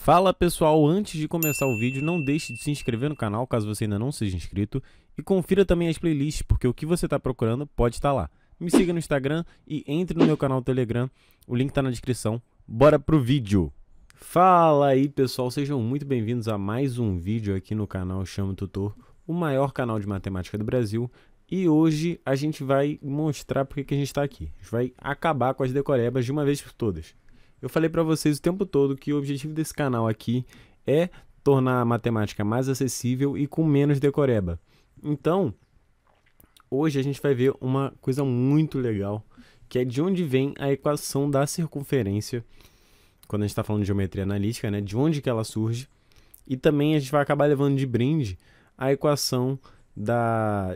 Fala pessoal, antes de começar o vídeo, não deixe de se inscrever no canal caso você ainda não seja inscrito e confira também as playlists, porque o que você está procurando pode estar lá. Me siga no Instagram e entre no meu canal do Telegram, o link está na descrição. Bora pro vídeo! Fala aí pessoal, sejam muito bem-vindos a mais um vídeo aqui no canal Chama o Tutor, o maior canal de matemática do Brasil. E hoje a gente vai mostrar porque que a gente está aqui. A gente vai acabar com as decorebas de uma vez por todas. Eu falei para vocês o tempo todo que o objetivo desse canal aqui é tornar a matemática mais acessível e com menos decoreba. Então, hoje a gente vai ver uma coisa muito legal, que é de onde vem a equação da circunferência, quando a gente está falando de geometria analítica, né? De onde que ela surge. E também a gente vai acabar levando de brinde a equação da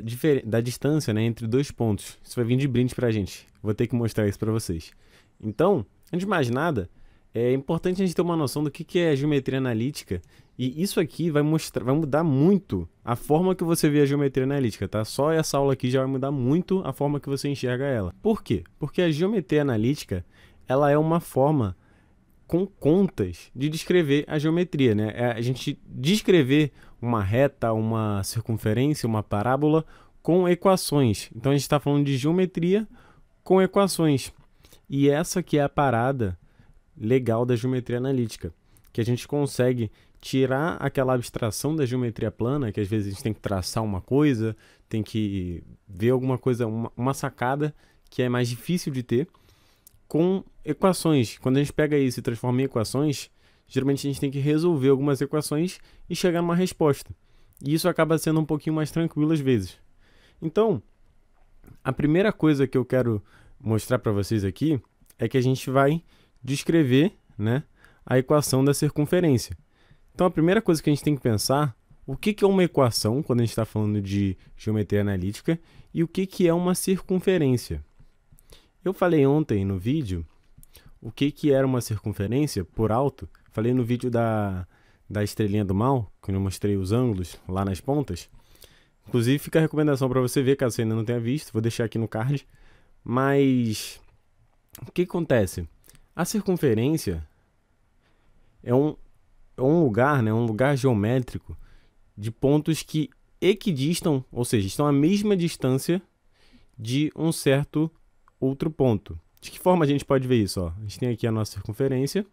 distância, né, entre dois pontos. Isso vai vir de brinde para a gente. Vou ter que mostrar isso para vocês. Então, antes de mais nada, é importante a gente ter uma noção do que é a geometria analítica, e isso aqui vai mudar muito a forma que você vê a geometria analítica, tá? Só essa aula aqui já vai mudar muito a forma que você enxerga ela. Por quê? Porque a geometria analítica, ela é uma forma com contas de descrever a geometria, né? É a gente descrever uma reta, uma circunferência, uma parábola com equações. Então a gente está falando de geometria com equações. E essa que é a parada legal da geometria analítica, que a gente consegue tirar aquela abstração da geometria plana, que às vezes a gente tem que traçar uma coisa, tem que ver alguma coisa, uma sacada que é mais difícil de ter, com equações. Quando a gente pega isso e transforma em equações, geralmente a gente tem que resolver algumas equações e chegar numa resposta. E isso acaba sendo um pouquinho mais tranquilo às vezes. Então, a primeira coisa que eu quero mostrar para vocês aqui é que a gente vai descrever, né, a equação da circunferência. Então, a primeira coisa que a gente tem que pensar, o que é uma equação, quando a gente está falando de geometria analítica, e o que é uma circunferência. Eu falei ontem no vídeo o que era uma circunferência por alto. Falei no vídeo da estrelinha do mal, quando eu mostrei os ângulos lá nas pontas. Inclusive, fica a recomendação para você ver, caso você ainda não tenha visto. Vou deixar aqui no card. Mas o que acontece? A circunferência é um lugar, né, um lugar geométrico de pontos que equidistam, ou seja, estão à mesma distância de um certo outro ponto. De que forma a gente pode ver isso? Ó? A gente tem aqui a nossa circunferência.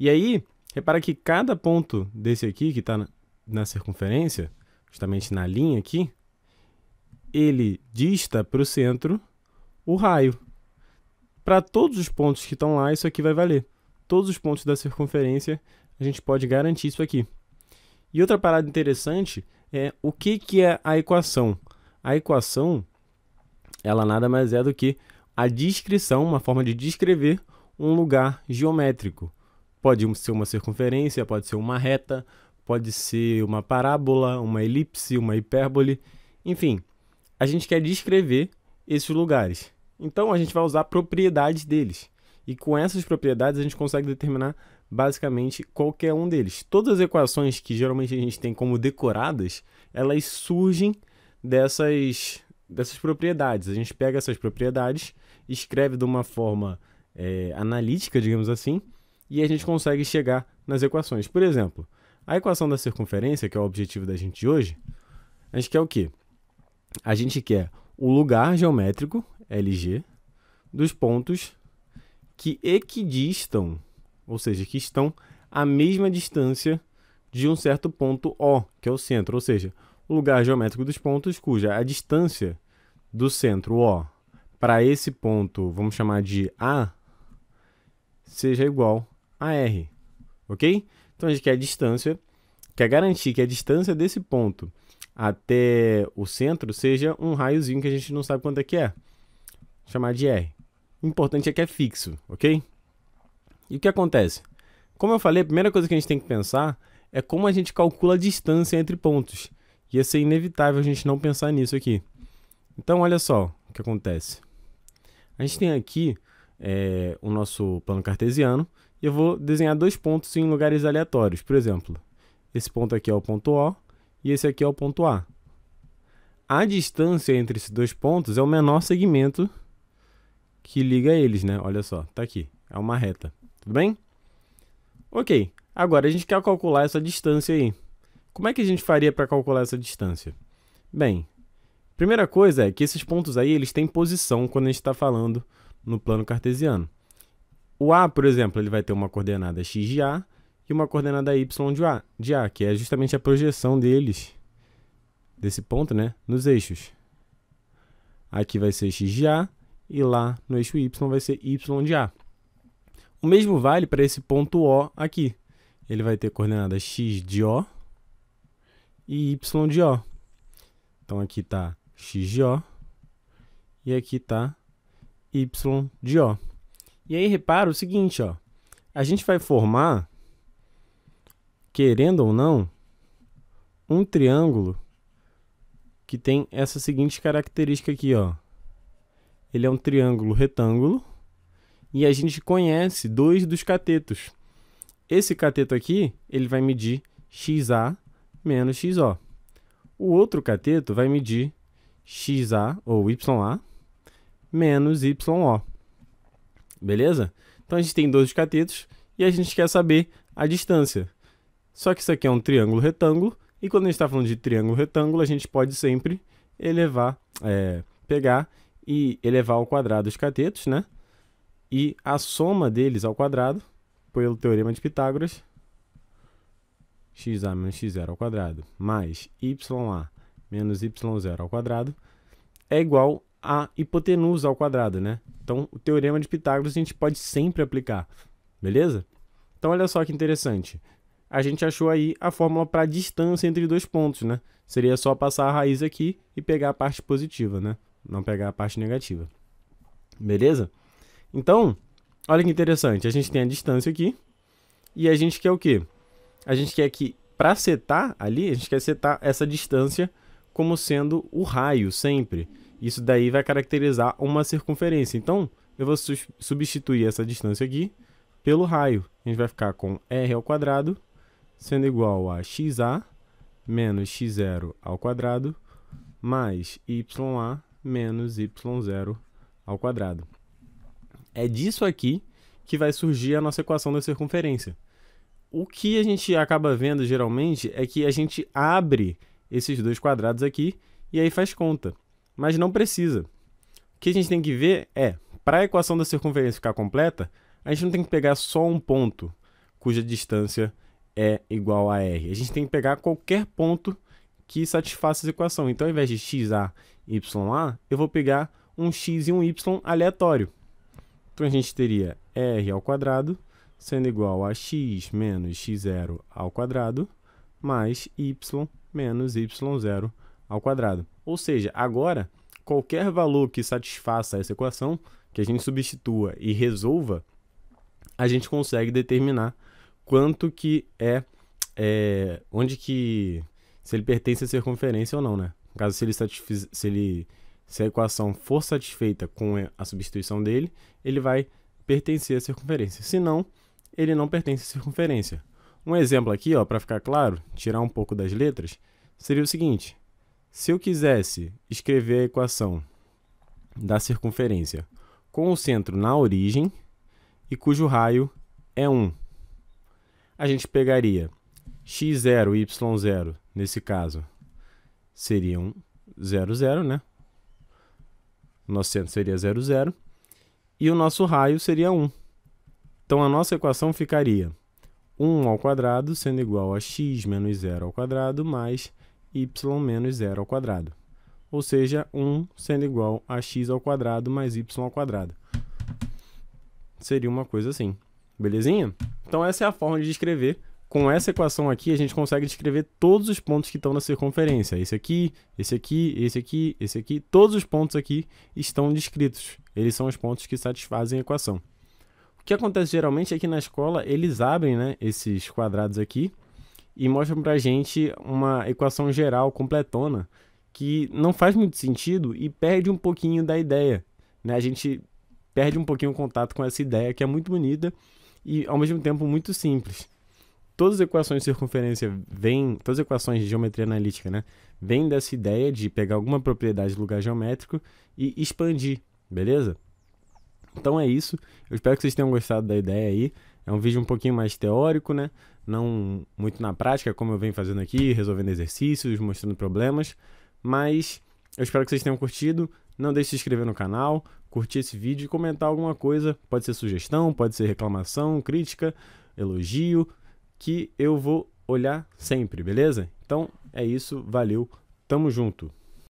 E aí, repara que cada ponto desse aqui, que está na circunferência, justamente na linha aqui, ele dista para o centro o raio. Para todos os pontos que estão lá, isso aqui vai valer. Todos os pontos da circunferência, a gente pode garantir isso aqui. E outra parada interessante é o que é a equação. A equação, ela nada mais é do que a descrição, uma forma de descrever um lugar geométrico. Pode ser uma circunferência, pode ser uma reta, pode ser uma parábola, uma elipse, uma hipérbole. Enfim, a gente quer descrever esses lugares. Então, a gente vai usar propriedades deles. E com essas propriedades, a gente consegue determinar basicamente qualquer um deles. Todas as equações que geralmente a gente tem como decoradas, elas surgem dessas propriedades. A gente pega essas propriedades, escreve de uma forma analítica, digamos assim, e a gente consegue chegar nas equações. Por exemplo, a equação da circunferência, que é o objetivo da gente hoje, a gente quer o quê? A gente quer o lugar geométrico, LG, dos pontos que equidistam, ou seja, que estão à mesma distância de um certo ponto O, que é o centro, ou seja, o lugar geométrico dos pontos cuja a distância do centro O para esse ponto, vamos chamar de A, seja igual a R, ok? Então a gente quer a distância, quer garantir que a distância desse ponto até o centro seja um raiozinho que a gente não sabe quanto é que é, chamar de R. O importante é que é fixo, ok? E o que acontece? Como eu falei, a primeira coisa que a gente tem que pensar é como a gente calcula a distância entre pontos. Ia ser inevitável a gente não pensar nisso aqui. Então, olha só o que acontece. A gente tem aqui o nosso plano cartesiano e eu vou desenhar dois pontos em lugares aleatórios. Por exemplo, esse ponto aqui é o ponto O e esse aqui é o ponto A. A distância entre esses dois pontos é o menor segmento que liga eles, né? Olha só, tá aqui. É uma reta. Tudo bem? Ok. Agora, a gente quer calcular essa distância aí. Como é que a gente faria para calcular essa distância? Bem, primeira coisa é que esses pontos aí, eles têm posição quando a gente está falando no plano cartesiano. O A, por exemplo, ele vai ter uma coordenada x de A e uma coordenada y de A, que é justamente a projeção deles, desse ponto, né, nos eixos. Aqui vai ser x de A e lá no eixo y vai ser y de A. O mesmo vale para esse ponto O aqui. Ele vai ter coordenada x de O e y de O. Então aqui está x de O e aqui está y de O. E aí repara o seguinte, ó, a gente vai formar, querendo ou não, um triângulo que tem essa seguinte característica aqui, ó. Ele é um triângulo retângulo e a gente conhece dois dos catetos. Esse cateto aqui, ele vai medir XA menos XO. O outro cateto vai medir XA ou YA menos YO. Beleza? Então a gente tem dois catetos e a gente quer saber a distância. Só que isso aqui é um triângulo retângulo e quando a gente está falando de triângulo retângulo, a gente pode sempre pegar e elevar ao quadrado os catetos, né? E a soma deles ao quadrado, pelo teorema de Pitágoras, xa menos x0 ao quadrado mais ya menos y0 ao quadrado, é igual a hipotenusa ao quadrado, né? Então, o teorema de Pitágoras a gente pode sempre aplicar, beleza? Então, olha só que interessante. A gente achou aí a fórmula para a distância entre dois pontos, né? Seria só passar a raiz aqui e pegar a parte positiva, né? Não pegar a parte negativa. Beleza? Então, olha que interessante. A gente tem a distância aqui e a gente quer o quê? A gente quer que, para setar ali, a gente quer setar essa distância como sendo o raio sempre. Isso daí vai caracterizar uma circunferência. Então, eu vou substituir essa distância aqui pelo raio. A gente vai ficar com r ao quadrado sendo igual a xa menos x0 ao quadrado mais ya menos y0 ao quadrado. É disso aqui que vai surgir a nossa equação da circunferência. O que a gente acaba vendo geralmente é que a gente abre esses dois quadrados aqui e aí faz conta. Mas não precisa. O que a gente tem que ver é, para a equação da circunferência ficar completa, a gente não tem que pegar só um ponto cuja distância é igual a r. A gente tem que pegar qualquer ponto que satisfaça essa equação. Então, ao invés de xa, ya, eu vou pegar um x e um y aleatório. Então, a gente teria r ao quadrado sendo igual a x menos x0 ao quadrado mais y menos y0 ao quadrado. Ou seja, agora, qualquer valor que satisfaça essa equação, que a gente substitua e resolva, a gente consegue determinar quanto que se ele pertence à circunferência ou não, né? No caso, se a equação for satisfeita com a substituição dele, ele vai pertencer à circunferência. Se não, ele não pertence à circunferência. Um exemplo aqui, ó, para ficar claro, tirar um pouco das letras, seria o seguinte: se eu quisesse escrever a equação da circunferência com o centro na origem e cujo raio é 1, a gente pegaria x0 e y0, nesse caso, seriam 0, 0, né? O nosso centro seria 0, 0. E o nosso raio seria 1. Então, a nossa equação ficaria 1 ao quadrado sendo igual a x menos 0 ao quadrado mais y menos 0 ao quadrado. Ou seja, 1 sendo igual a x ao quadrado mais y ao quadrado. Seria uma coisa assim. Belezinha? Então, essa é a forma de escrever. Com essa equação aqui, a gente consegue descrever todos os pontos que estão na circunferência. Esse aqui, esse aqui, esse aqui, esse aqui. Todos os pontos aqui estão descritos. Eles são os pontos que satisfazem a equação. O que acontece geralmente é que na escola eles abrem, né, esses quadrados aqui e mostram pra gente uma equação geral completona que não faz muito sentido e perde um pouquinho da ideia, né? A gente perde um pouquinho o contato com essa ideia que é muito bonita e ao mesmo tempo muito simples. Todas as equações de circunferência todas as equações de geometria analítica, né, vêm dessa ideia de pegar alguma propriedade do lugar geométrico e expandir, beleza? Então é isso, eu espero que vocês tenham gostado da ideia aí. É um vídeo um pouquinho mais teórico, né? Não muito na prática, como eu venho fazendo aqui, resolvendo exercícios, mostrando problemas. Mas eu espero que vocês tenham curtido. Não deixe de se inscrever no canal, curtir esse vídeo e comentar alguma coisa. Pode ser sugestão, pode ser reclamação, crítica, elogio, que eu vou olhar sempre, beleza? Então é isso, valeu, tamo junto!